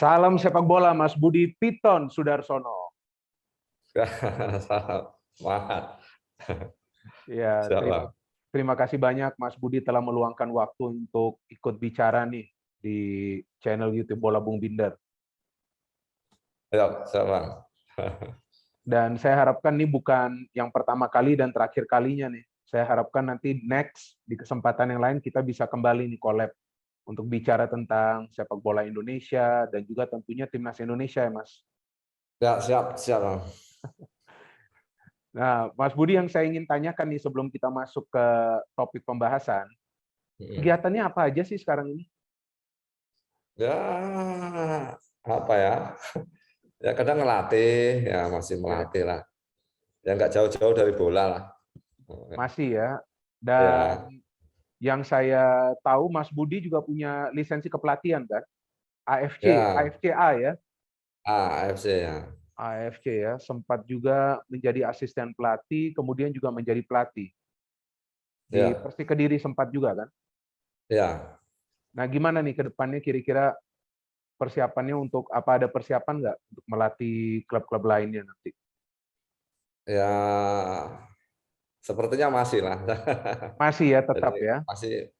Salam sepak bola Mas Budi Piton Sudarsono. Semangat. Ya, terima kasih banyak Mas Budi telah meluangkan waktu untuk ikut bicara nih di channel YouTube Bola Bung Binder. Ya, sama. Dan saya harapkan ini bukan yang pertama kali dan terakhir kalinya nih. Saya harapkan nanti next di kesempatan yang lain kita bisa kembali nih collab untuk bicara tentang sepak bola Indonesia dan juga tentunya timnas Indonesia ya Mas. Ya, siap. Nah, Mas Budi, yang saya ingin tanyakan nih sebelum kita masuk ke topik pembahasan, kegiatannya apa aja sih sekarang ini? Ya, apa ya? Ya kadang ngelatih, ya masih melatih lah. Ya nggak jauh-jauh dari bola lah. Masih ya. Ya, Dan yang saya tahu Mas Budi juga punya lisensi kepelatihan kan? ya, AFCA ya. AFC ya. AFC ya, sempat juga menjadi asisten pelatih, kemudian juga menjadi pelatih. Di Ya, Persik Kediri sempat juga kan? ya. Nah, gimana nih ke depannya kira-kira persiapannya untuk apa, ada persiapan nggak untuk melatih klub-klub lainnya nanti? Ya, sepertinya masih lah. Masih ya, Jadi tetap ya.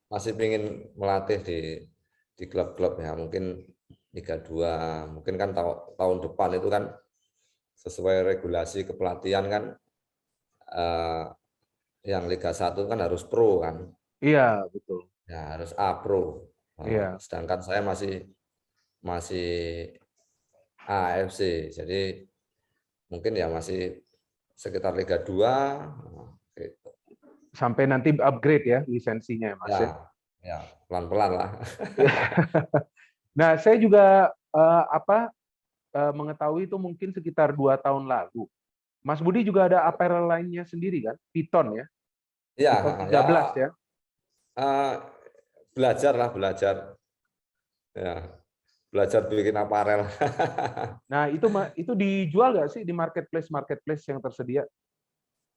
masih ingin melatih di klub-klub ya. Mungkin Liga 2, mungkin kan tahun depan itu kan sesuai regulasi kepelatihan kan yang Liga 1 kan harus pro kan. Iya, betul. Ya, harus A Pro. Iya. Sedangkan saya masih AFC. Jadi mungkin ya masih sekitar Liga 2 gitu. Sampai nanti upgrade ya lisensinya ya, Mas ya. Ya, pelan-pelan lah. Nah, saya juga mengetahui itu mungkin sekitar 2 tahun lalu. Mas Budi juga ada apparel lainnya sendiri kan? Piton ya. Ya, Piton ya 13 ya. belajar. Ya, belajar bikin aparel. Nah, itu dijual nggak sih di marketplace yang tersedia?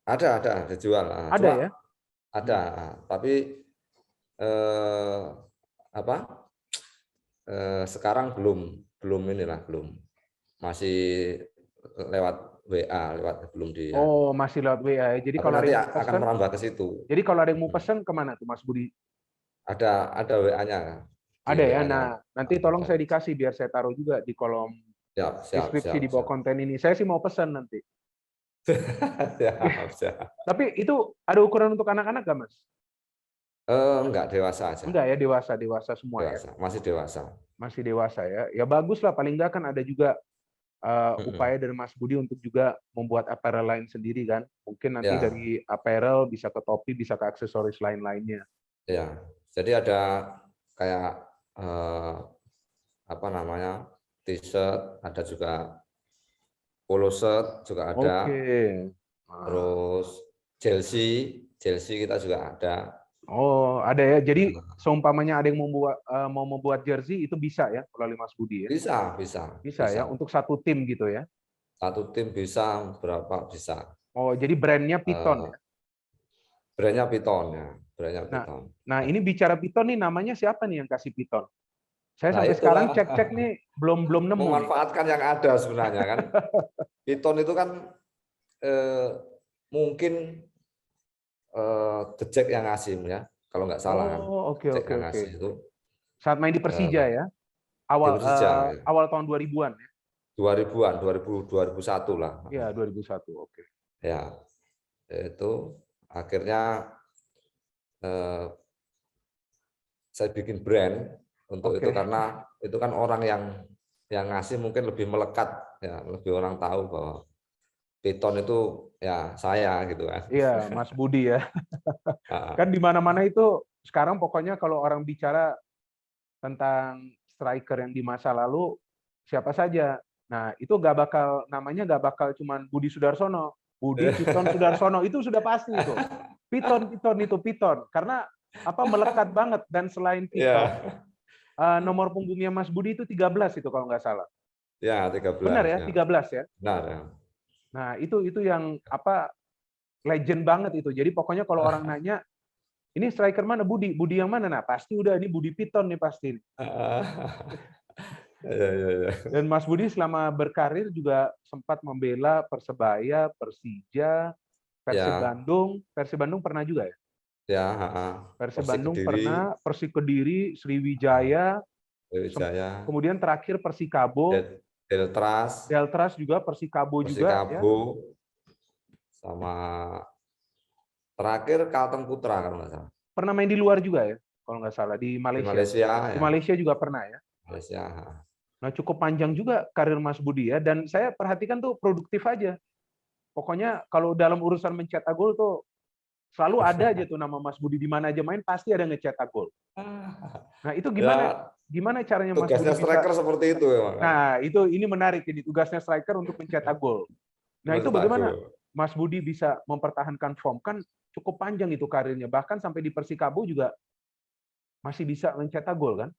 Ada dijual. Ada Cuma ya? ada, tapi apa? Sekarang belum masih lewat WA, belum di. Oh, masih lewat WA ya. Jadi Tapi kalau ada nanti yang mau akan pesan, merambah ke situ. jadi kalau ada yang mau pesan kemana tuh Mas Budi? Ada WA-nya di Ada ya. WA-nya. Nah, nanti tolong saya dikasih biar saya taruh juga di kolom deskripsi di bawah konten ini. Saya sih mau pesan nanti. Siap. Tapi itu ada ukuran untuk anak-anak nggak, Mas? Enggak, dewasa aja. Enggak ya, dewasa semua ya. Masih dewasa. Masih dewasa ya. Ya bagus lah, paling nggak kan ada juga upaya dari Mas Budi untuk juga membuat apparel lain sendiri kan. Mungkin nanti Ya, dari apparel bisa ke topi, bisa ke aksesoris lain-lainnya. ya. Jadi ada kayak apa namanya, t-shirt, ada juga polo shirt juga ada. Oke. Terus jersey kita juga ada. Oh, ada ya. Jadi seumpamanya ada yang mau membuat jersey itu bisa ya melalui Mas Budi ya. Bisa ya untuk satu tim gitu ya. Satu tim bisa, berapa bisa. Oh, jadi brandnya Piton ya. Brandnya Piton ya, brandnya Nah, Piton. nah ini bicara Piton nih, namanya siapa nih yang kasih Piton? Saya Nah, sampai itulah. sekarang cek nih belum nemu nih. Memanfaatkan yang ada sebenarnya kan. Piton itu kan mungkin The Jack yang ngasih ya, kalau nggak salah kan. Oh, oke. Jack yang ngasih itu. Saat main di Persija ya. Di Awal Persija, ya. awal tahun 2000-an ya. 2000-an, 2001 lah. Iya, 2001. Oke. Ya, itu akhirnya saya bikin brand untuk itu karena itu kan orang yang ngasih mungkin lebih melekat ya, lebih orang tahu bahwa Piton itu ya saya gitu kan. Iya, Mas Budi ya. Kan di mana-mana itu sekarang pokoknya kalau orang bicara tentang striker yang di masa lalu siapa saja. Nah, itu namanya nggak bakal cuman Budi Sudarsono. Budi Piton Sudarsono itu sudah pasti itu. Piton. Karena apa melekat banget, dan selain Piton, nomor punggungnya Mas Budi itu 13 itu kalau nggak salah. Ya, 13. Benar ya, 13 ya. Benar ya. Nah, itu yang apa legend banget itu. Jadi pokoknya kalau orang nanya, ini striker mana Budi? Budi yang mana? Nah, pasti udah ini Budi Piton nih pasti. Ya. Dan Mas Budi selama berkarir juga sempat membela Persebaya, Persija, Persib Ya, Bandung. Persib Bandung pernah juga ya? ya, Persib Persik Bandung Kediri, pernah, Persik Kediri, Sriwijaya, Sriwijaya, kemudian terakhir Persikabo, Deltras, Deltras juga, Persikabo juga ya. Persikabo, sama terakhir Kalteng Putra kalau nggak salah. Pernah main di luar juga ya, kalau nggak salah di Di Malaysia. Malaysia Di ya, Malaysia juga pernah ya. Malaysia. Nah, cukup panjang juga karir Mas Budi ya, dan saya perhatikan tuh produktif aja. Pokoknya kalau dalam urusan mencetak gol tuh selalu ada aja tuh nama Mas Budi, di mana aja main pasti ada ngecetak gol. Nah, itu gimana Ya, gimana caranya Mas tugasnya Budi bisa. striker seperti itu ya, Nah, ini menarik, ini tugasnya striker untuk mencetak gol. Nah, itu mencetak bagaimana gol. Mas Budi bisa mempertahankan form, kan cukup panjang itu karirnya, bahkan sampai di Persikabo juga masih bisa mencetak gol kan?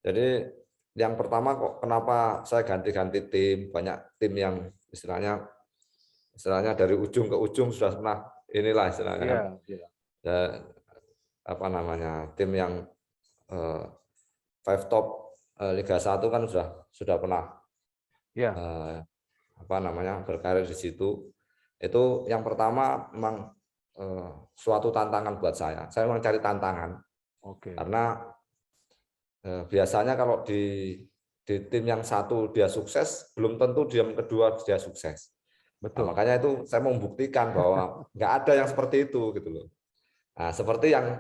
Jadi yang pertama kok kenapa saya ganti-ganti tim, banyak tim yang istilahnya dari ujung ke ujung sudah pernah inilah istilahnya kan. Iya, iya. Ya, apa namanya, tim yang five top Liga 1 kan sudah pernah Iya. apa namanya berkarir di situ. Itu yang pertama memang suatu tantangan buat saya. Saya memang cari tantangan Oke. karena biasanya kalau di tim yang satu dia sukses, belum tentu di yang kedua dia sukses. Nah, Betul. makanya itu saya mau membuktikan bahwa nggak ada yang seperti itu gitu loh. Nah, seperti yang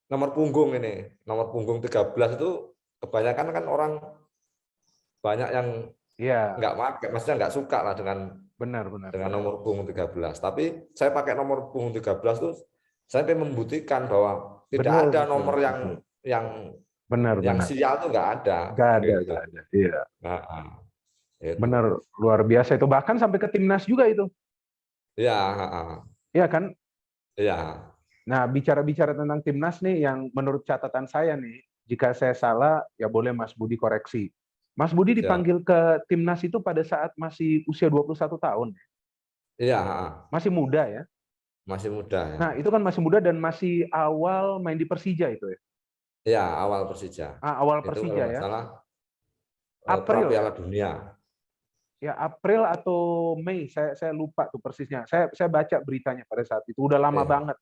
nomor punggung ini, nomor punggung 13 itu kebanyakan kan orang banyak yang Iya, nggak pakai, maksudnya nggak suka lah dengan benar. nomor punggung 13. Tapi saya pakai nomor punggung 13 itu saya ingin membuktikan bahwa tidak ada Betul. nomor yang Benar. sial itu nggak ada. Nggak ada, Gitu. nggak ada. Iya. Nah, itu. Benar, luar biasa itu. Bahkan sampai ke timnas juga itu. Ya, Iya kan? ya, Nah, bicara-bicara tentang timnas nih, yang menurut catatan saya nih, jika saya salah, ya boleh Mas Budi koreksi. Mas Budi siap. dipanggil ke timnas itu pada saat masih usia 21 tahun. Iya, Masih muda ya. masih muda ya. Nah, itu kan masih muda dan masih awal main di Persija itu ya. Iya, awal Persija. Awal Itu kalau Persija nggak ya. salah pra April ya. Piala Dunia. Ya, April atau Mei, saya lupa tuh persisnya. Saya baca beritanya pada saat itu. Udah lama banget.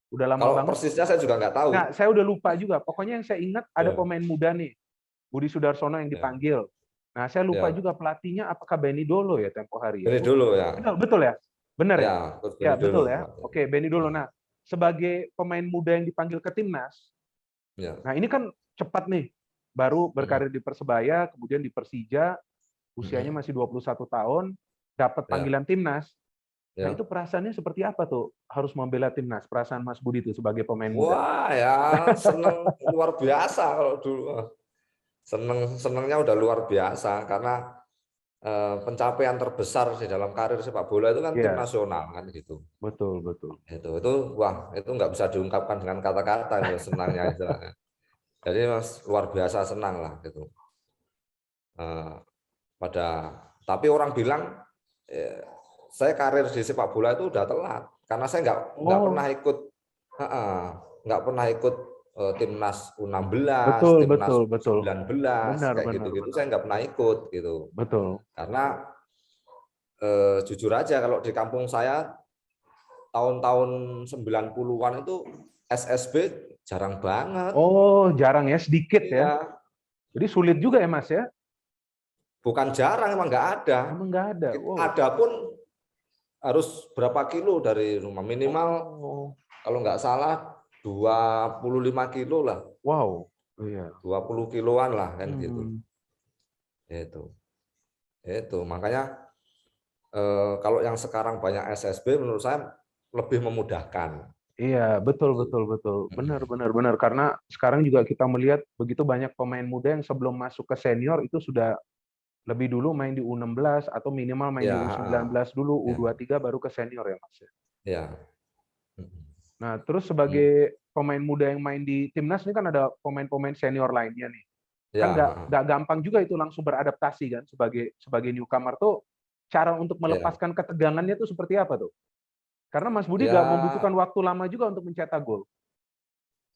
Udah lama Kalau banget. persisnya saya juga nggak tahu. Nah, saya udah lupa juga. Pokoknya yang saya ingat ada Ya. pemain muda nih, Budi Sudarsono yang dipanggil. Nah, saya lupa Ya. juga pelatihnya apakah Benny Dolo ya tempo hari ya. Ini dulu ya. Betul ya? Benar ya? Ya, betul dulu. ya. Oke, Benny Dolo. Nah, sebagai pemain muda yang dipanggil ke timnas, Ya. nah ini kan cepat nih. Baru berkarir di Persebaya, kemudian di Persija, usianya masih 21 tahun, dapat panggilan timnas. Nah, itu perasaannya seperti apa tuh? Harus membela timnas, perasaan Mas Budi itu sebagai pemain muda. Wah, ya seneng luar biasa kalau dulu. Senengnya udah luar biasa karena pencapaian terbesar di dalam karir sepak bola itu kan tim nasional kan gitu. Betul. Itu wah, itu nggak bisa diungkapkan dengan kata-kata itu senangnya istilahnya. Jadi Mas luar biasa senang lah gitu. Tapi orang bilang saya karir di sepak bola itu udah telat karena saya nggak pernah ikut timnas U16, timnas betul. 19 kayak gitu saya nggak pernah ikut gitu. Betul. Karena jujur aja kalau di kampung saya tahun-tahun 90-an itu SSB jarang banget. Oh, jarang ya, sedikit ya. Jadi sulit juga ya, Mas ya? Bukan jarang, emang nggak ada. Emang nggak ada. Wow. Ada pun harus berapa kilo dari rumah, minimal kalau nggak salah 25 kilo lah. Wow. Iya. 20 kiloan lah kan gitu. Itu makanya kalau yang sekarang banyak SSB menurut saya lebih memudahkan. Iya, betul. Benar. Karena sekarang juga kita melihat begitu banyak pemain muda yang sebelum masuk ke senior itu sudah lebih dulu main di U16 atau minimal main di U19 dulu, U23 baru ke senior ya, Mas. Ya. Nah, terus sebagai pemain muda yang main di timnas ini kan ada pemain-pemain senior lainnya nih. Kan nggak gampang juga itu langsung beradaptasi kan sebagai newcomer tuh, cara untuk melepaskan ketegangannya tuh seperti apa tuh? Karena Mas Budi nggak membutuhkan waktu lama juga untuk mencetak gol.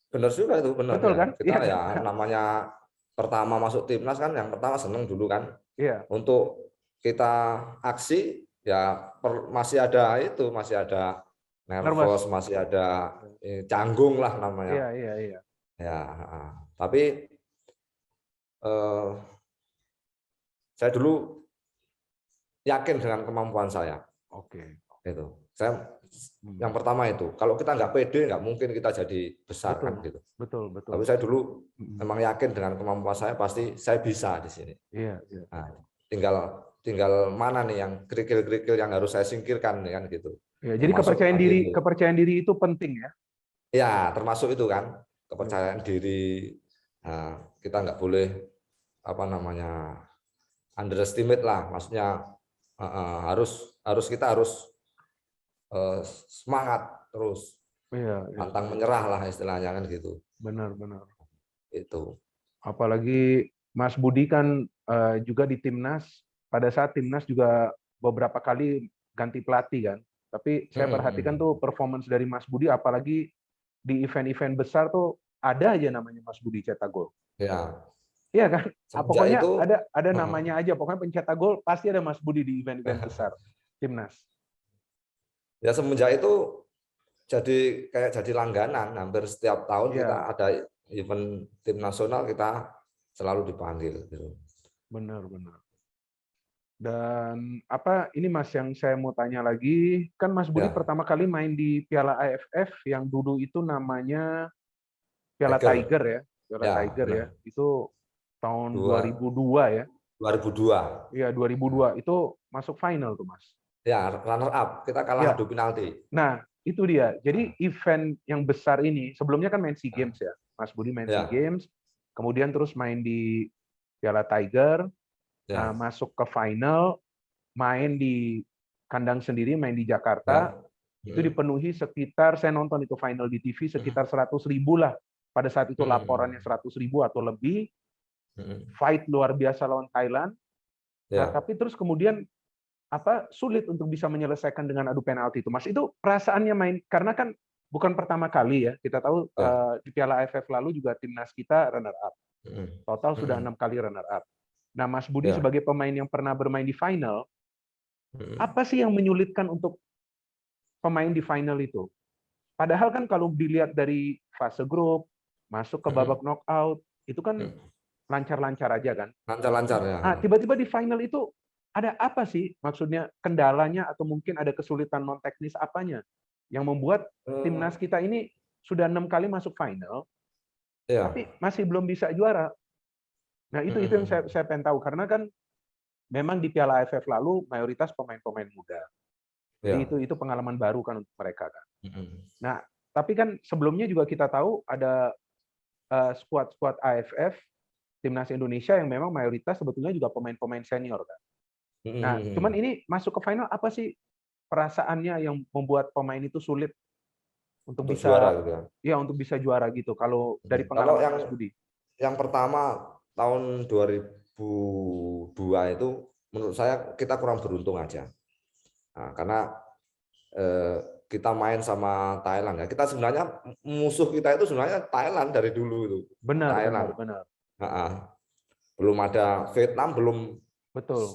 Benar juga itu, benar. Betul kan? Kita namanya pertama masuk timnas kan, yang pertama seneng dulu kan. Iya. Untuk kita aksi ya masih ada itu, masih ada Nervous. nervous, masih ada canggung lah namanya. Iya. Ya, tapi saya dulu yakin dengan kemampuan saya. Oke. Itu. Saya yang pertama itu, kalau kita nggak pede, nggak mungkin kita jadi besar kan gitu. Betul. Tapi saya dulu memang yakin dengan kemampuan saya, pasti saya bisa di sini. Iya. Nah, tinggal mana nih yang kerikil-kerikil yang harus saya singkirkan kan gitu. Ya, jadi kepercayaan diri itu penting ya. Ya, termasuk itu kan, kepercayaan diri. Nah, kita nggak boleh underestimate lah, maksudnya kita harus semangat terus, pantang menyerah lah istilahnya kan gitu. Benar. Itu. Apalagi Mas Budi kan juga di timnas, pada saat timnas juga beberapa kali ganti pelatih kan. Tapi saya perhatikan tuh performance dari Mas Budi, apalagi di event-event besar tuh ada aja namanya Mas Budi cetak gol. Ya. Iya kan? Pokoknya itu, ada namanya aja. Pokoknya pencetak gol pasti ada Mas Budi di event-event besar timnas. Ya semenjak itu jadi langganan, hampir setiap tahun kita ada event tim nasional, kita selalu dipanggil. Gitu. Benar. Dan ini Mas yang saya mau tanya lagi, kan Mas Budi pertama kali main di Piala AFF yang dulu itu namanya Piala Tiger ya, Piala Tiger ya. Itu tahun 2002 ya. 2002. Iya, 2002 itu masuk final tuh Mas. Ya, runner up, kita kalah adu penalti. Nah, itu dia. Jadi event yang besar ini, sebelumnya kan main SEA Games ya. Mas Budi main SEA Games, kemudian terus main di Piala Tiger, masuk ke final, main di kandang sendiri, main di Jakarta. Itu dipenuhi sekitar, saya nonton itu final di TV, sekitar 100.000 lah. Pada saat itu laporannya 100.000 atau lebih. Fight luar biasa lawan Thailand. Nah, tapi terus kemudian sulit untuk bisa menyelesaikan dengan adu penalti itu, Mas. Itu perasaannya main, karena kan bukan pertama kali ya. Kita tahu di Piala AFF lalu juga timnas kita runner up. Total sudah 6 kali runner up. Nah, Mas Budi sebagai pemain yang pernah bermain di final, apa sih yang menyulitkan untuk pemain di final itu? Padahal kan kalau dilihat dari fase grup, masuk ke babak knockout, itu kan lancar-lancar aja kan? Lancar-lancar ya. Nah, tiba-tiba di final itu ada apa sih maksudnya, kendalanya atau mungkin ada kesulitan non teknis apanya yang membuat timnas kita ini sudah 6 kali masuk final, tapi masih belum bisa juara. Nah, itu yang saya pengen tahu, karena kan memang di Piala AFF lalu mayoritas pemain-pemain muda. Jadi itu pengalaman baru kan untuk mereka kan. Nah, tapi kan sebelumnya juga kita tahu ada skuad-skuad AFF timnas Indonesia yang memang mayoritas sebetulnya juga pemain-pemain senior kan. Nah, cuman ini masuk ke final, apa sih perasaannya yang membuat pemain itu sulit untuk bisa juara gitu ya? Untuk bisa juara gitu. Kalau dari pengalaman Mas Budi. Yang pertama tahun 2002 itu menurut saya kita kurang beruntung aja. Nah, karena kita main sama Thailand ya. Kita sebenarnya musuh kita itu sebenarnya Thailand dari dulu itu. Benar. Belum ada Vietnam, belum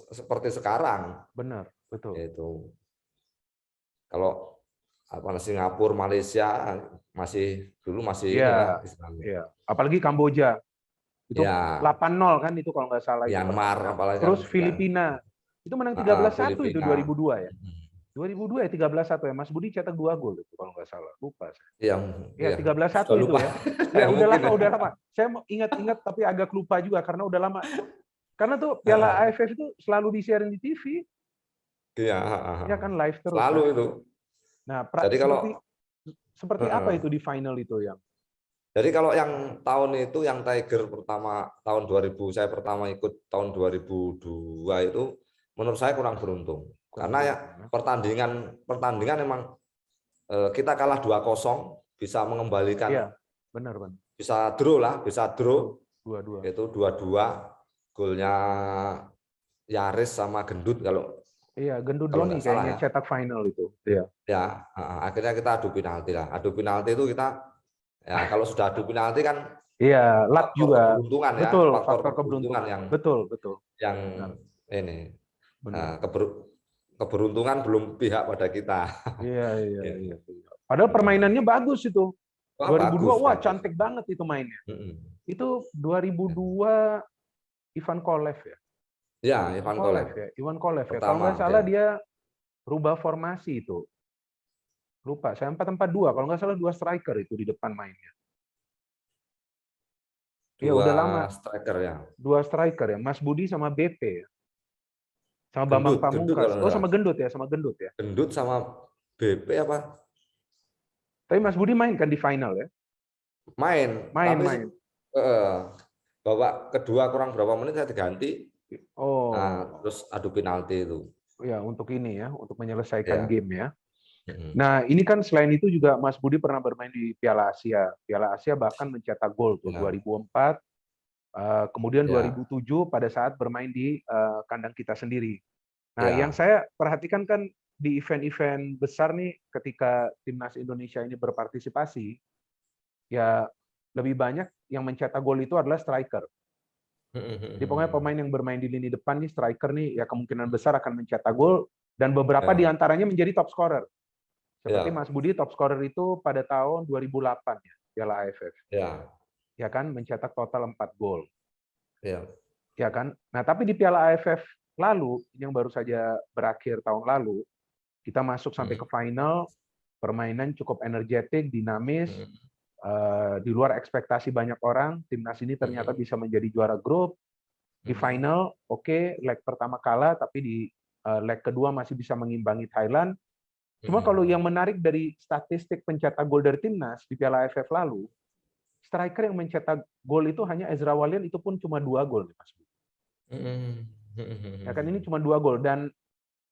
seperti sekarang. Benar, betul. Itu. Kalau Singapura, Malaysia masih apalagi Kamboja. Itu 8-0 kan itu kalau nggak salah. Myanmar apalagi. Terus Filipina. Itu menang 13-1 itu 2002 ya. 2002 ya 13-1 ya. Mas Budi cetak 2 gol itu kalau nggak salah. Lupa saya. Ya 13-1 itu ya. Ya udah lama. Saya mau ingat tapi agak lupa juga karena udah lama. Karena tuh Piala AFF itu selalu disiarin di TV. Ya kan live terus. Selalu kan? Itu. Nah, jadi seperti apa itu di final itu yang? Jadi kalau yang tahun itu yang Tiger pertama tahun 2000, saya pertama ikut tahun 2002 itu menurut saya kurang beruntung. Karena ya pertandingan memang kita kalah 2-0 bisa mengembalikan. Iya, benar. Bisa draw. 2-2. Itu 2-2. Golnya Yaris sama Gendut kalau Gendut Doni kayaknya cetak final itu. Iya. Ya, akhirnya kita adu penalti lah. Adu penalti itu kita Ya, kalau sudah adu penalti kan Iya, luck faktor juga. keberuntungan ya, Betul, faktor faktor keberuntungan keberuntungan. yang Betul, betul. yang Benar, ini. benar. Nah, keberuntungan belum pihak pada kita. Iya, iya, Gitu. iya. Padahal permainannya bagus itu. Wah, 2002, bagus, wah bagus. cantik banget itu mainnya. Mm-mm. Itu 2002 Ivan Kolev ya. Ya, Ivan Kolev. Ya, Ivan Kolev ya. Kalau Pertama nggak salah dia rubah formasi itu. Lupa, saya 4-4-2. Kalau nggak salah 2 striker itu di depan mainnya. Iya, udah lama. Striker ya. 2 striker ya, Mas Budi sama BP ya. Sama Bambang Gendut Pamungkas. kalau Oh, enggak. sama Gendut ya, sama Gendut ya. Gendut sama BP apa? Tapi Mas Budi main kan di final ya? Main. Main. Babak kedua kurang berapa menit saya diganti. Oh. Nah, terus adu penalti itu. Ya, untuk ini ya, untuk menyelesaikan game ya. Mm-hmm. Nah, ini kan selain itu juga Mas Budi pernah bermain di Piala Asia. Piala Asia bahkan mencetak gol tuh 2004. Kemudian 2007 pada saat bermain di kandang kita sendiri. Nah, yang saya perhatikan kan di event-event besar nih, ketika timnas Indonesia ini berpartisipasi, ya lebih banyak yang mencetak gol itu adalah striker. Jadi pokoknya pemain yang bermain di lini depan nih, striker nih, ya kemungkinan besar akan mencetak gol, dan beberapa diantaranya menjadi top scorer. Seperti Mas Budi, top scorer itu pada tahun 2008 ya, Piala AFF. Ya kan, mencetak total 4 gol. Ya kan. Nah, tapi di Piala AFF lalu, yang baru saja berakhir tahun lalu, kita masuk sampai ke final, permainan cukup energetik, dinamis, di luar ekspektasi banyak orang. Timnas ini ternyata bisa menjadi juara grup. Di final, oke, leg pertama kalah, tapi di leg kedua masih bisa mengimbangi Thailand. Cuma kalau yang menarik dari statistik pencetak gol dari timnas di Piala AFF lalu, striker yang mencetak gol itu hanya Ezra Walian, itu pun cuma 2 gol, Mas. Ya kan, ini cuma 2 gol. Dan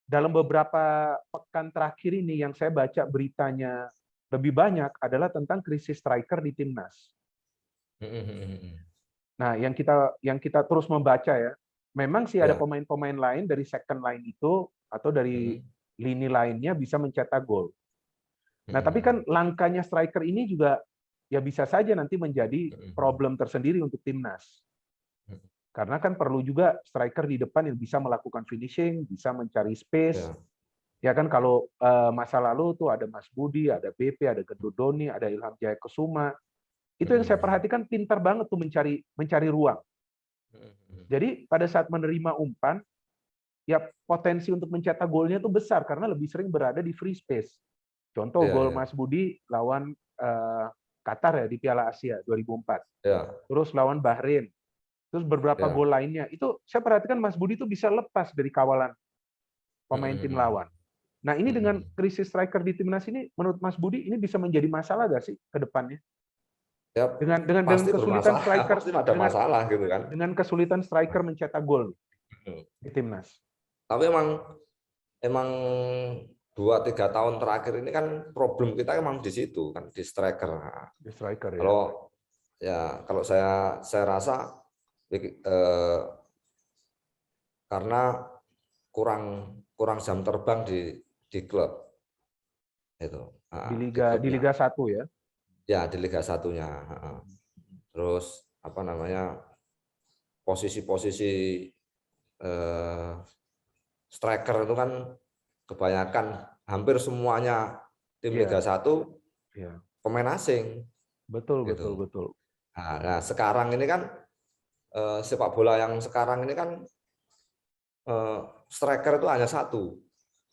dalam beberapa pekan terakhir ini yang saya baca beritanya lebih banyak adalah tentang krisis striker di timnas. Nah, yang kita terus membaca ya, memang sih ada pemain-pemain lain dari second line itu atau dari lini lainnya bisa mencetak gol. Nah, tapi kan langkahnya striker ini juga ya bisa saja nanti menjadi problem tersendiri untuk timnas. Karena kan perlu juga striker di depan yang bisa melakukan finishing, bisa mencari space. Ya kan, kalau masa lalu tuh ada Mas Budi, ada BP, ada Gendut Doni, ada Ilham Jaya Kesuma. Itu yang saya perhatikan pintar banget tuh mencari ruang. Jadi pada saat menerima umpan, ya potensi untuk mencetak golnya tuh besar karena lebih sering berada di free space. Contoh gol Mas Budi lawan Qatar ya di Piala Asia 2004. Terus lawan Bahrain. Terus beberapa gol lainnya. Itu saya perhatikan Mas Budi itu bisa lepas dari kawalan pemain tim lawan. Nah, ini dengan krisis striker di timnas ini, menurut Mas Budi ini bisa menjadi masalah nggak sih ke depannya? Ya, dengan kesulitan striker, pasti ada masalah gitu kan. Dengan kesulitan striker mencetak gol di timnas. Tapi emang 2-3 tahun terakhir ini kan problem kita emang di situ kan, di striker. Di striker ya. Kalau saya rasa karena kurang jam terbang di klub itu. Di Liga 1 ya. Ya, di Liga 1-nya. Terus apa namanya, posisi-posisi striker itu kan kebanyakan hampir semuanya tim Liga 1 pemain asing. Betul. Nah, sekarang ini kan sepak bola yang sekarang ini kan striker itu hanya 1.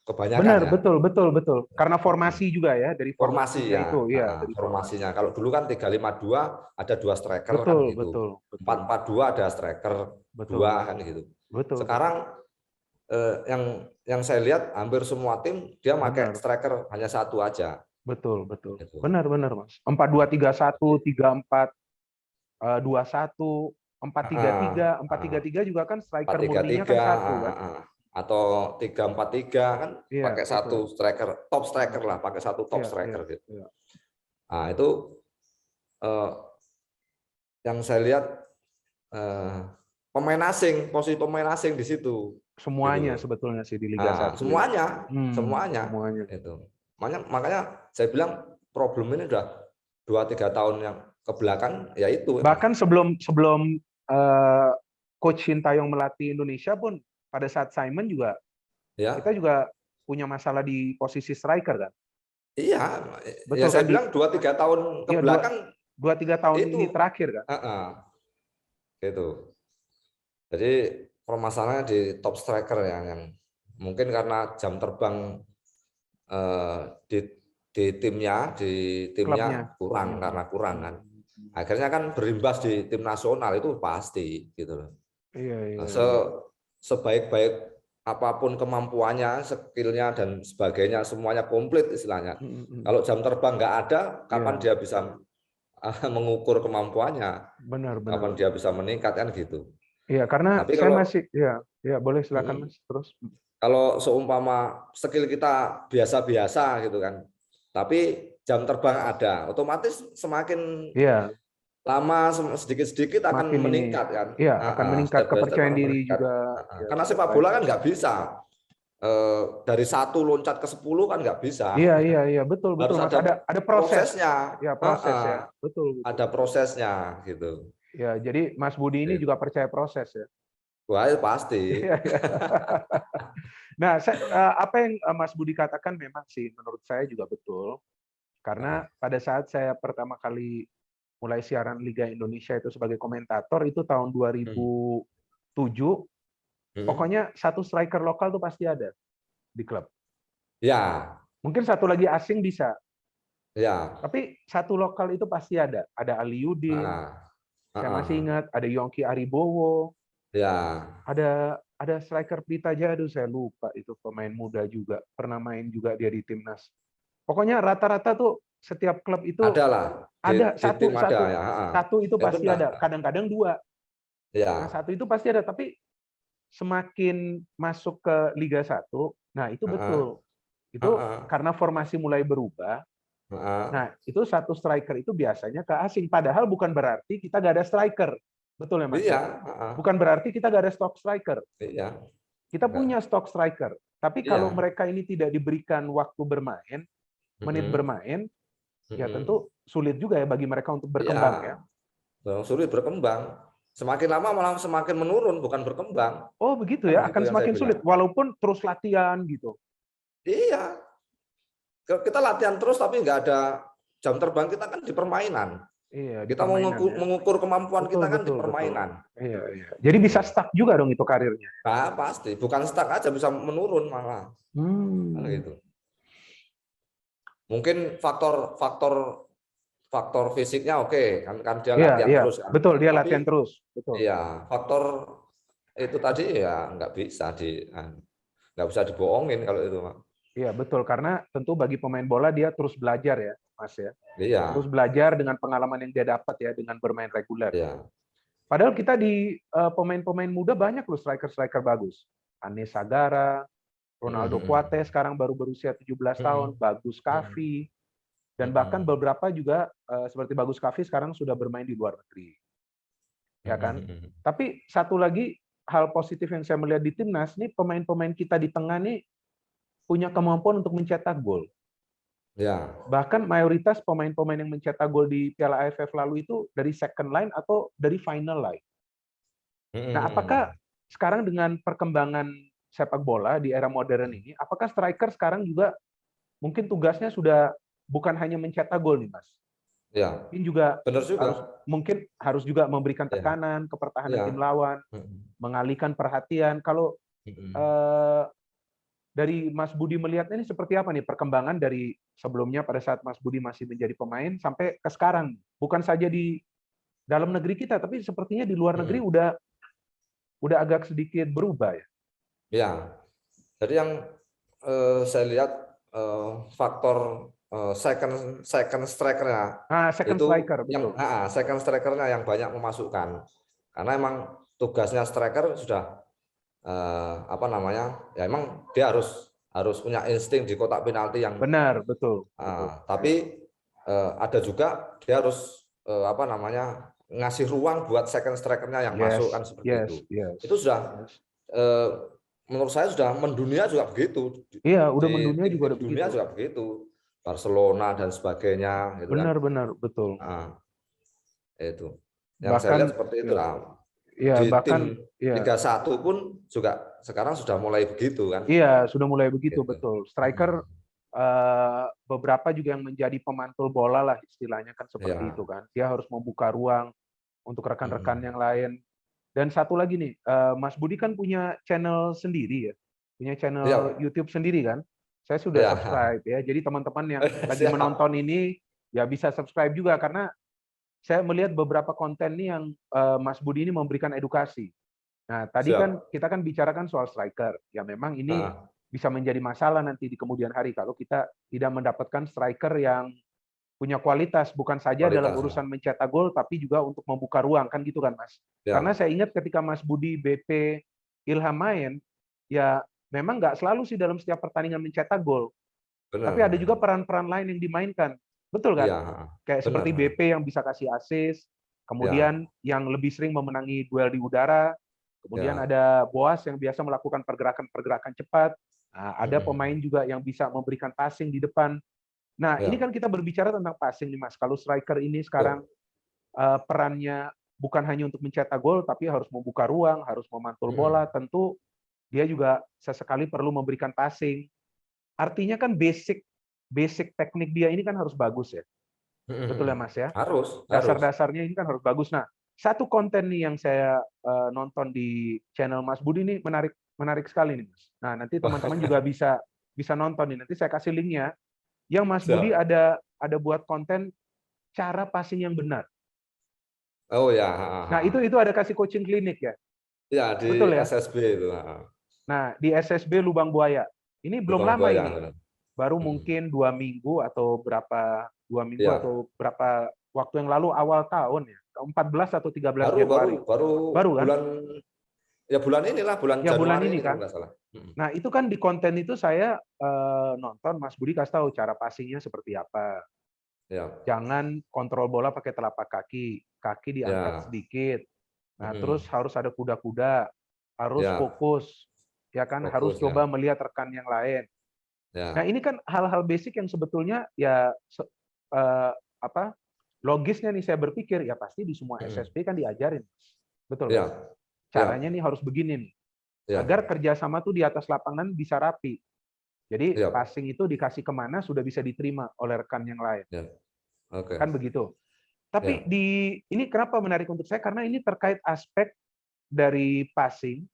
Kebanyakan betul. Karena formasi juga ya, dari formasi ya. Itu ya, dari formasinya. Kalau dulu kan 3-5-2 ada 2 striker kan gitu. 4-4-2 ada striker 2 kan gitu. Sekarang yang saya lihat hampir semua tim dia pakai striker hanya 1 aja. Betul. Gitu. Benar Mas. 4-2-3-1, 3-4 2-1, 4-3-3, 4-3-3 juga kan striker murninya kan 1 kan. Atau 3-4-3 kan pakai 1 striker, top striker lah, pakai 1 top striker gitu. Nah, itu yang saya lihat posisi pemain asing di situ. Semuanya gitu. Sebetulnya sih di Liga 1. Semuanya. Itu. Makanya saya bilang problem ini 2-3 tahun yang ke belakang ya itu. Bahkan sebelum Coach Sintayong melatih Indonesia pun pada saat Simon juga ya. kita juga punya masalah di posisi striker kan. Iya, betul ya saya kan? bilang 2-3 tahun ke iya, belakang 2-3 tahun itu, ini terakhir kan. Gitu. Jadi permasalahannya di top striker ya, yang mungkin karena jam terbang di timnya Klubnya. kurang, karena kurang kan. Akhirnya kan berimbas di tim nasional itu pasti gitu loh. Iya. Sebaik-baik apapun kemampuannya, skillnya dan sebagainya, semuanya komplit istilahnya. Kalau jam terbang nggak ada, kapan dia bisa mengukur kemampuannya? Benar. Kapan dia bisa meningkat kan gitu. Iya, karena tapi saya kalau, masih ya boleh silakan Mas terus. Kalau seumpama skill kita biasa-biasa gitu kan, tapi jam terbang ada, otomatis semakin lama sedikit-sedikit akan meningkat kan. Iya, akan meningkat kepercayaan diri meningkat. juga. Karena sepak bola kan nggak bisa dari 1 loncat ke 10 kan nggak bisa. Iya, betul Harus Mas. Ada prosesnya. Ya, proses ya. Betul. Ada prosesnya gitu. Ya, jadi Mas Budi ini juga percaya proses ya. Wah, pasti. Nah, apa yang Mas Budi katakan memang sih menurut saya juga betul. Karena pada saat saya pertama kali mulai siaran Liga Indonesia itu sebagai komentator itu tahun 2007, pokoknya satu striker lokal tuh pasti ada di klub. Ya. Mungkin satu lagi asing bisa. Ya. Tapi satu lokal itu pasti ada. Ada Ali Yudin, saya masih ingat, ada Yongki Aribowo. Ya. Ada striker Prita Jadu, saya lupa itu pemain muda juga, pernah main juga dia di timnas. Pokoknya rata-rata tuh setiap klub itu ada satu itu pasti ada, kadang-kadang 2. Nah, 1 itu pasti ada, tapi semakin masuk ke Liga 1, nah itu betul. Itu karena formasi mulai berubah. Nah, itu satu striker itu biasanya ke asing, padahal bukan berarti kita nggak ada striker. Betul ya, Mas? Iya. Bukan berarti kita nggak ada stok striker. Iya. Kita punya stok striker, tapi kalau mereka ini tidak diberikan waktu bermain, menit bermain, ya tentu sulit juga ya bagi mereka untuk berkembang ya. Sulit berkembang. Semakin lama malah semakin menurun, bukan berkembang. Oh begitu ya, akan semakin sulit walaupun terus latihan gitu. Iya. Kita latihan terus tapi nggak ada jam terbang, kita kan di permainan. Iya, kita mau mengukur kemampuan kita kan di permainan. Iya. Jadi bisa stuck juga dong itu karirnya. Nah, pasti, bukan stuck aja, bisa menurun malah. Gitu. Mungkin faktor fisiknya oke, kan dia latihan terus kan. Betul, dia latihan terus. Betul. Iya, faktor itu tadi ya nggak bisa dibohongin kalau itu, Pak. Iya, betul, karena tentu bagi pemain bola dia terus belajar ya, Mas ya. Iya. Terus belajar dengan pengalaman yang dia dapat ya dengan bermain reguler. Iya. Padahal kita di pemain-pemain muda banyak loh striker-striker bagus. Anis Sagara, Ronaldo Kuate sekarang baru berusia 17 tahun, Bagus Kavi, dan bahkan beberapa juga seperti Bagus Kavi sekarang sudah bermain di luar negeri. Ya kan? Tapi satu lagi hal positif yang saya melihat di timnas nih, pemain-pemain kita di tengah nih punya kemampuan untuk mencetak gol. Ya. Bahkan mayoritas pemain-pemain yang mencetak gol di Piala AFF lalu itu dari second line atau dari final line. Nah, apakah sekarang dengan perkembangan sepak bola di era modern ini, apakah striker sekarang juga mungkin tugasnya sudah bukan hanya mencetak gol nih, Mas? Ya. Mungkin juga benar juga. harus juga memberikan tekanan ke pertahanan tim lawan, mengalihkan perhatian. Kalau dari Mas Budi melihat ini seperti apa nih perkembangan dari sebelumnya pada saat Mas Budi masih menjadi pemain sampai ke sekarang? Bukan saja di dalam negeri kita, tapi sepertinya di luar negeri udah agak sedikit berubah ya. Ya, jadi yang saya lihat faktor second striker-nya second striker-nya yang banyak memasukkan. Karena emang tugasnya striker sudah ya emang dia harus punya insting di kotak penalti yang benar, betul. Tapi ada juga dia harus ngasih ruang buat second striker-nya yang masuk kan seperti itu. Itu sudah menurut saya sudah mendunia juga begitu. Iya, udah mendunia juga dunia juga begitu. Barcelona dan sebagainya gitu kan. Benar, betul. Nah, itu. Yang saya Bahkan lihat seperti itu lah. ya Di bahkan tim ya. Liga 1 pun juga sekarang sudah mulai begitu kan. Iya, sudah mulai begitu, Gitu. betul. Striker beberapa juga yang menjadi pemantul bola lah istilahnya kan seperti itu kan. Dia harus membuka ruang untuk rekan-rekan yang lain. Dan satu lagi nih, Mas Budi kan punya channel sendiri ya, punya channel YouTube sendiri kan. Saya sudah subscribe ya. Jadi teman-teman yang lagi menonton ini ya bisa subscribe juga karena saya melihat beberapa konten nih yang Mas Budi ini memberikan edukasi. Nah, tadi kan kita kan bicarakan soal striker. Ya memang ini bisa menjadi masalah nanti di kemudian hari kalau kita tidak mendapatkan striker yang punya kualitas, bukan saja dalam urusan mencetak gol, tapi juga untuk membuka ruang, kan gitu kan, Mas? Karena saya ingat ketika Mas Budi, BP, Ilham main, ya memang nggak selalu sih dalam setiap pertandingan mencetak gol. Tapi ada juga peran-peran lain yang dimainkan. Betul kan? Kayak seperti BP yang bisa kasih assist, kemudian yang lebih sering memenangi duel di udara, kemudian ada Boas yang biasa melakukan pergerakan-pergerakan cepat. Nah, ada pemain juga yang bisa memberikan passing di depan. Nah, ini kan kita berbicara tentang passing nih, Mas. Kalau striker ini sekarang perannya bukan hanya untuk mencetak gol, tapi harus membuka ruang, harus memantul bola. Tentu dia juga sesekali perlu memberikan passing. Artinya kan basic teknik dia ini kan harus bagus ya. Betul ya, Mas ya? Harus. Dasar-dasarnya ini kan harus bagus. Nah, satu konten nih yang saya nonton di channel Mas Budi ini menarik sekali nih, Mas. Nah, nanti teman-teman juga bisa nonton nih. Nanti saya kasih linknya. Yang Mas Budi ada buat konten cara passing yang benar. Oh ya. Nah, itu ada kasih coaching klinik ya? Ya, di betul ya? SSB itu. Nah, di SSB Lubang Buaya. Ini belum lama ini. Baru mungkin 2 minggu atau berapa berapa waktu yang lalu, awal tahun ya. 14 atau 13 Januari. Baru kan? Bulan inilah, bulan Januari ini kan. Nah, itu kan di konten itu saya nonton Mas Budi kasih tahu cara passingnya seperti apa. Jangan kontrol bola pakai telapak kaki diangkat sedikit. Nah, terus harus ada kuda-kuda, harus fokus, ya kan, harus coba melihat rekan yang lain. Nah, ini kan hal-hal basic yang sebetulnya ya logisnya nih saya berpikir ya pasti di semua SSB kan diajarin, betul kan? Caranya nih harus begini nih, agar kerjasama tuh di atas lapangan bisa rapi. Jadi passing itu dikasih kemana sudah bisa diterima oleh rekan yang lain, kan begitu. Tapi ini kenapa menarik untuk saya? Karena ini terkait aspek dari passing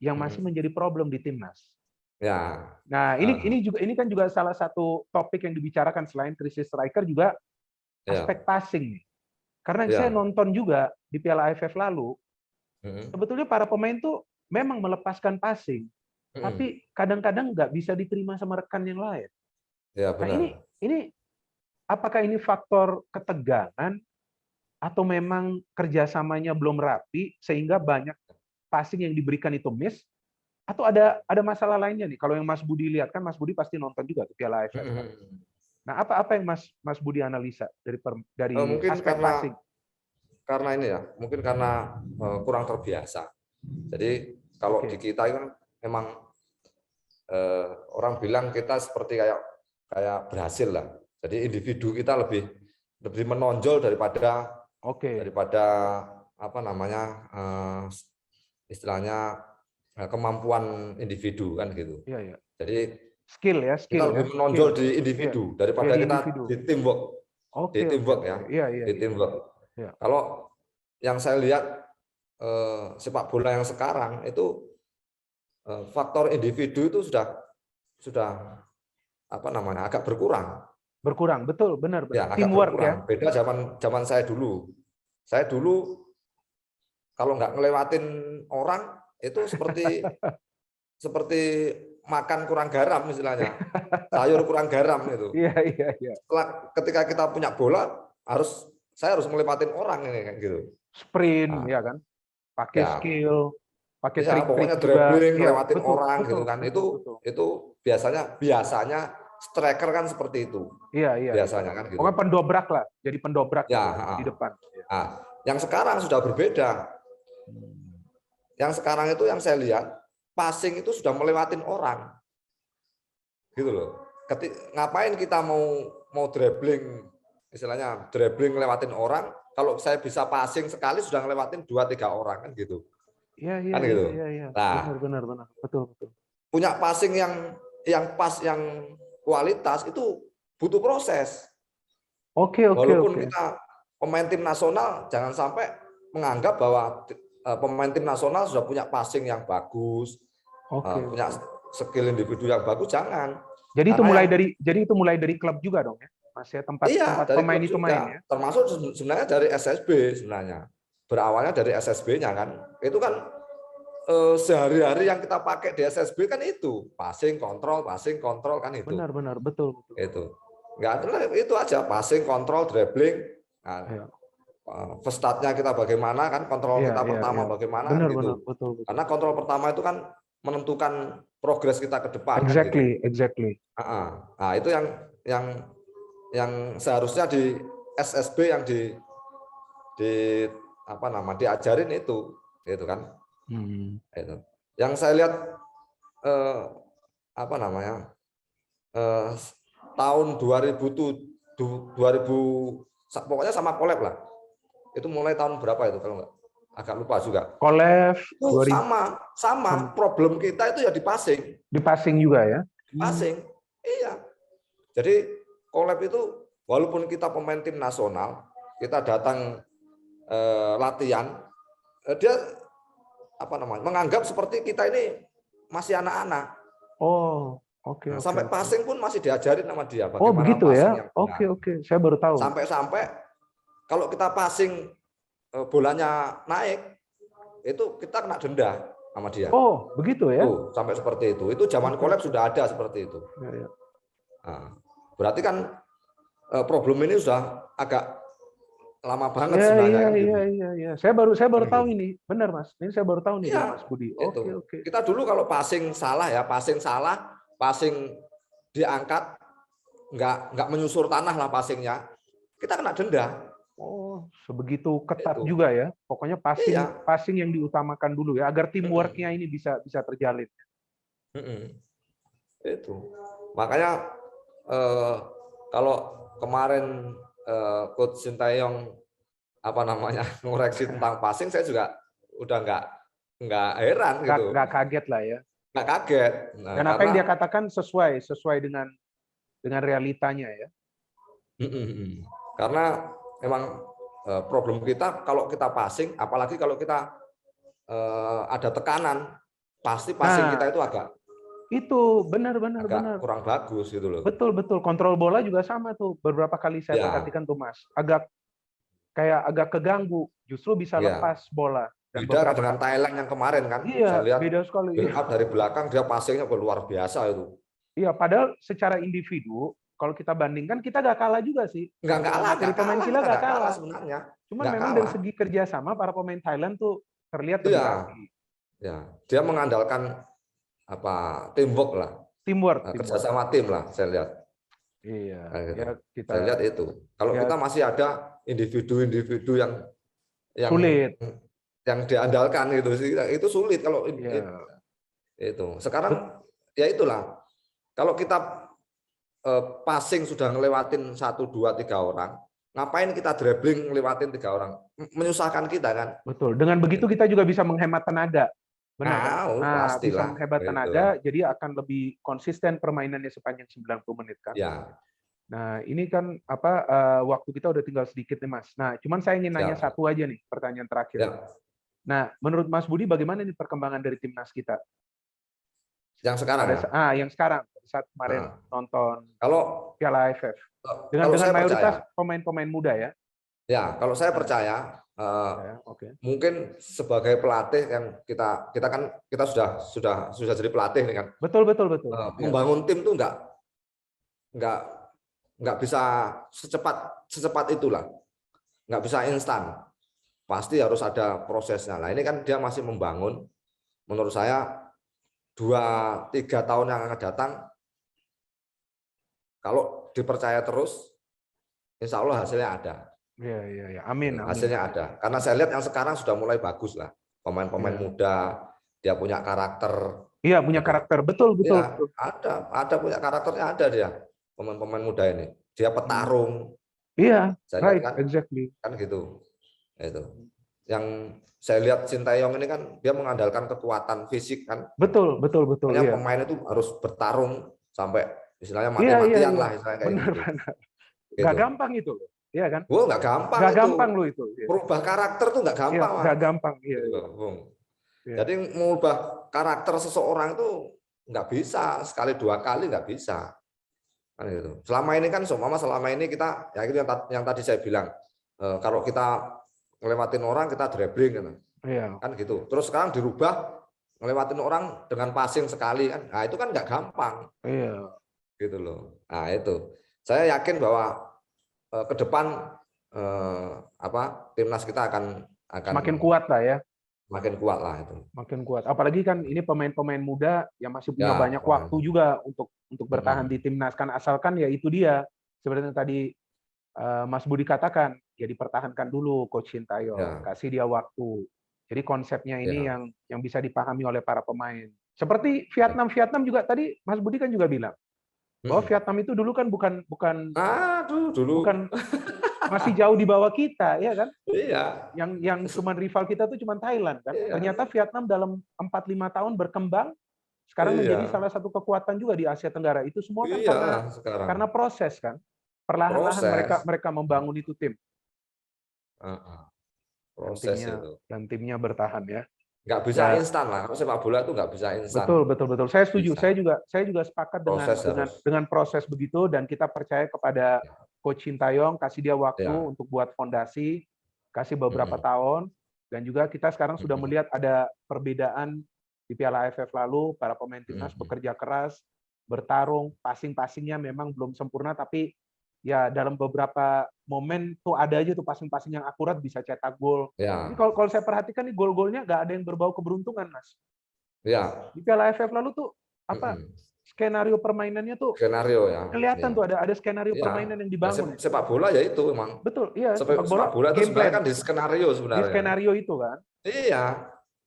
yang masih menjadi problem di timnas. Nah, ini kan juga salah satu topik yang dibicarakan selain krisis striker juga aspek passing nih. Karena saya nonton juga di Piala AFF lalu, sebetulnya para pemain tuh memang melepaskan passing, tapi kadang-kadang nggak bisa diterima sama rekan yang lain. Nah, ini apakah ini faktor ketegangan atau memang kerjasamanya belum rapi sehingga banyak passing yang diberikan itu miss? Atau ada masalah lainnya nih? Kalau yang Mas Budi lihat kan Mas Budi pasti nonton juga ke Piala AFF. Nah, apa yang Mas Budi analisa dari aspek passing? Karena ini ya, mungkin karena kurang terbiasa. Jadi kalau di kita kan memang orang bilang kita seperti kayak berhasil lah. Jadi individu kita lebih menonjol daripada apa namanya istilahnya kemampuan individu kan gitu. Jadi skill kita lebih menonjol di individu daripada kita di teamwork. Di teamwork ya. Di teamwork. Kalau yang saya lihat sepak bola yang sekarang itu faktor individu itu sudah apa namanya agak berkurang. Berkurang, betul, benar. Ya, agak teamwork berkurang. Beda zaman saya dulu. Saya dulu kalau nggak ngelewatin orang itu seperti makan kurang garam istilahnya, sayur kurang garam itu. Iya. Ketika kita punya bola saya harus ngelewatin orang ini kayak gitu. Sprint ya kan, pakai skill, pakai trik-trik pokoknya dribbling, ngelewatin orang gitu kan. Itu biasanya striker kan seperti itu. Iya. Biasanya kan gitu. Pokoknya pendobrak lah, jadi pendobrak di depan. Nah, yang sekarang sudah berbeda. Yang sekarang itu yang saya lihat passing itu sudah melewatin orang, gitu loh. ngapain kita mau dribbling, istilahnya dribbling ngelewatin orang, kalau saya bisa passing sekali sudah ngelewatin 2-3 orang kan gitu. Iya, Kan gitu. Nah, benar. Betul. Punya passing yang pas, yang kualitas itu butuh proses. Oke. Walaupun kita pemain tim nasional, jangan sampai menganggap bahwa pemain tim nasional sudah punya passing yang bagus, punya skill individu yang bagus, jangan. Jadi itu mulai dari klub juga dong ya, Mas ya, tempat pemain itu main ya. Termasuk sebenarnya dari SSB sebenarnya. Berawalnya dari SSB-nya kan. Itu kan sehari-hari yang kita pakai di SSB kan itu, passing, kontrol kan itu. Benar, betul. Itu. Enggak ada, itu aja, passing, kontrol, dribbling. Nah, first start-nya kita bagaimana kan, kontrol kita pertama bagaimana gitu. Betul. Karena kontrol pertama itu kan menentukan progres kita ke depan. Exactly. Nah, itu yang seharusnya di SSB yang diajarin itu kan. Itu. Yang saya lihat tahun 2000 pokoknya sama Collab lah. Itu mulai tahun berapa itu kalau enggak? Agak lupa juga. Collab sama problem kita itu ya di passing. Di passing juga ya. Passing. Iya. Jadi Collab itu walaupun kita pemain tim nasional, kita datang latihan, dia menganggap seperti kita ini masih anak-anak. Oke. Sampai passing pun masih diajarin sama dia. Begitu ya. Oke. Saya baru tahu. Sampai kalau kita passing bolanya naik, itu kita kena denda sama dia. Begitu ya. Sampai seperti itu. Itu zaman Collab sudah ada seperti itu. Ya. Nah, berarti kan problem ini sudah agak lama banget sebenarnya. Iya. Saya baru tahu ini. Benar, Mas. Ini saya baru tahu nih, Mas Budi. Oke. Kita dulu kalau passing salah, passing diangkat, nggak menyusur tanah lah passingnya, kita kena denda. Sebegitu ketat juga ya. Pokoknya passing yang diutamakan dulu ya, agar teamwork-nya ini bisa terjalin. Itu. Makanya kalau kemarin Coach Sintayong ngoreksi tentang passing, saya juga udah nggak heran gitu. Nggak kaget lah ya. Nggak kaget. Dan apa yang dia katakan sesuai dengan realitanya ya. Karena memang problem kita kalau kita passing, apalagi kalau kita ada tekanan, pasti passing kita itu agak benar. kurang bagus gitu loh. Betul. Kontrol bola juga sama tuh. Beberapa kali saya perhatikan tuh, Mas. Agak keganggu. Justru bisa lepas bola. Beda dengan Thailand yang kemarin kan. Iya, saya lihat beda sekali. Build up dari belakang, dia passingnya luar biasa itu. Iya, padahal secara individu, kalau kita bandingkan, kita nggak kalah juga sih. Nggak kalah. Pemain Cina nggak kalah sebenarnya. Cuman memang dari segi kerjasama, para pemain Thailand tuh terlihat lebih rapi. Ya, dia mengandalkan teamwork lah. Kerjasama tim lah, saya lihat. Iya. Saya lihat itu. Kalau kita masih ada individu-individu yang sulit, yang diandalkan gitu sih, itu sulit kalau itu. Sekarang ya itulah. Kalau kita passing sudah ngelewatin 1, 2, 3 orang, ngapain kita dribbling ngelewatin 3 orang? Menyusahkan kita kan. Betul. Dengan begitu kita juga bisa menghemat tenaga. Benar. Bisa menghemat tenaga, jadi akan lebih konsisten permainannya sepanjang 90 menit kan. Ya. Nah, ini kan waktu kita udah tinggal sedikit nih, Mas. Nah, cuman saya ingin nanya satu aja nih, pertanyaan terakhir. Ya. Nah, menurut Mas Budi bagaimana nih perkembangan dari timnas kita? Yang sekarang yang sekarang saat kemarin nonton kalau Piala AFF. Dengan mayoritas pemain-pemain muda ya. Ya, kalau saya percaya mungkin sebagai pelatih yang kita sudah jadi pelatih nih kan. Betul. Membangun tim tuh nggak bisa secepat itulah. Nggak bisa instan. Pasti harus ada prosesnya. Nah, ini kan dia masih membangun. Menurut saya 2-3 tahun yang akan datang, kalau dipercaya terus, insya Allah hasilnya ada. Iya. Amin. Hasilnya ada. Karena saya lihat yang sekarang sudah mulai bagus lah. Pemain-pemain muda, dia punya karakter, Iya, punya karakter. Betul, betul, Ya, betul. ada punya karakternya, ada dia. Pemain-pemain muda ini. Dia petarung. Iya, Saya lihat right, kan, exactly. gitu. Itu. Yang saya lihat Sintayong ini kan dia mengandalkan kekuatan fisik kan. Betul, betul, betul. Makanya Iya. pemain itu harus bertarung sampai istilahnya Iya, iya, mati-matian iya. lah istilahnya kayak Benar, gitu. benar. Gak Gitu. gampang itu loh. Iya kan? Wow, nggak gampang Gak itu. gampang loh itu. Iya, Merubah karakter tuh nggak iya gampang, gak Mas. gampang. Iya, Gitu iya. loh, Bung. Iya. Jadi mengubah karakter seseorang itu nggak bisa sekali dua kali, nggak bisa. Kan gitu. Selama ini kan selama ini kita ya itu yang tadi saya bilang, kalau kita ngelewatin orang kita dribbling gitu. Iya. Kan gitu. Terus sekarang dirubah ngelewatin orang dengan passing sekali kan. Nah, itu kan nggak gampang. Iya. Gitu loh. Nah, itu. Saya yakin bahwa ke depan timnas kita akan Semakin kuat lah ya. makin kuat lah itu. Makin kuat. Apalagi kan ini pemain-pemain muda yang masih punya Ya, banyak waktu juga untuk bertahan mm-mm. di timnas. Kan asalkan ya itu dia. Sebenarnya tadi Mas Budi katakan, ya dipertahankan dulu Coach Sintayong, Ya, kasih dia waktu. Jadi konsepnya ini ya. yang bisa dipahami oleh para pemain. Seperti Ya. Vietnam juga tadi Mas Budi kan juga bilang bahwa Mm-mm. Vietnam itu dulu kan bukan Aduh, dulu. masih jauh di bawah kita, ya kan? Iya. Yang cuman rival kita tuh cuman Thailand kan. Iya. Ternyata Vietnam dalam 4-5 tahun berkembang sekarang menjadi Iya. salah satu kekuatan juga di Asia Tenggara. Itu semua kan Iya, sekarang. karena proses kan. Perlahan-lahan Proses. mereka membangun itu tim. Proses itu. Dan timnya bertahan ya. Nggak bisa Ya, instan lah. Kalau sepak bola itu nggak bisa instan. betul. Saya setuju. Bisa. Saya juga sepakat Proses dengan proses begitu, dan kita percaya kepada Coach Sintayong, kasih dia waktu untuk buat fondasi, kasih beberapa tahun, dan juga kita sekarang sudah melihat ada perbedaan di Piala AFF lalu, para pemain timnas bekerja keras, bertarung, passing-passingnya memang belum sempurna, tapi ya dalam beberapa momen tuh ada aja tuh passing-passing yang akurat bisa cetak gol. Ya. Jadi kalau saya perhatikan nih gol-golnya nggak ada yang berbau keberuntungan, Mas. Ya. Di Piala AFF lalu tuh skenario permainannya tuh skenario ya. Kelihatan tuh ada skenario permainan yang dibangun. Sepak bola ya itu memang. Betul, iya. Sepak bola itu sebenarnya kan di skenario sebenarnya. Di skenario itu kan. Iya.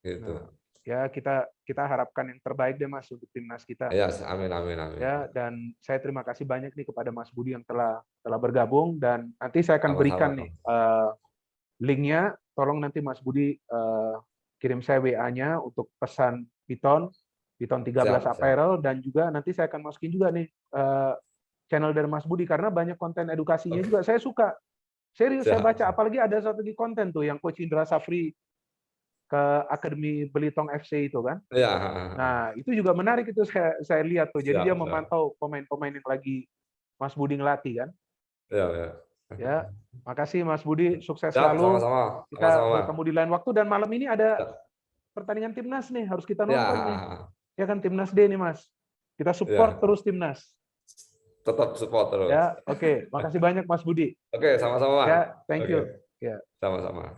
Gitu. Nah, ya kita harapkan yang terbaik deh Mas untuk timnas kita. Ya, amin. Ya, dan saya terima kasih banyak nih kepada Mas Budi yang telah bergabung, dan nanti saya akan berikan nih linknya. Tolong nanti Mas Budi kirim saya WA-nya untuk pesan Piton 13 Apparel, dan juga nanti saya akan masukin juga nih channel dari Mas Budi karena banyak konten edukasinya juga. Saya suka. Serius saya baca, apalagi ada satu lagi konten tuh yang Coach Indra Safri ke Akademi Belitung FC itu kan. Ya. Nah, itu juga menarik itu saya lihat tuh. Jadi dia memantau pemain-pemain yang lagi Mas Budi ngelatih kan. Ya, makasih Mas Budi, sukses selalu. Sama-sama. Kita bertemu di lain waktu, dan malam ini ada pertandingan timnas nih, harus kita nonton nih. Ya kan, Timnas D nih Mas. Kita support terus timnas. Tetap support terus. Ya, oke. Makasih banyak Mas Budi. Oke, sama-sama. Ya, thank you. Ya. Sama-sama.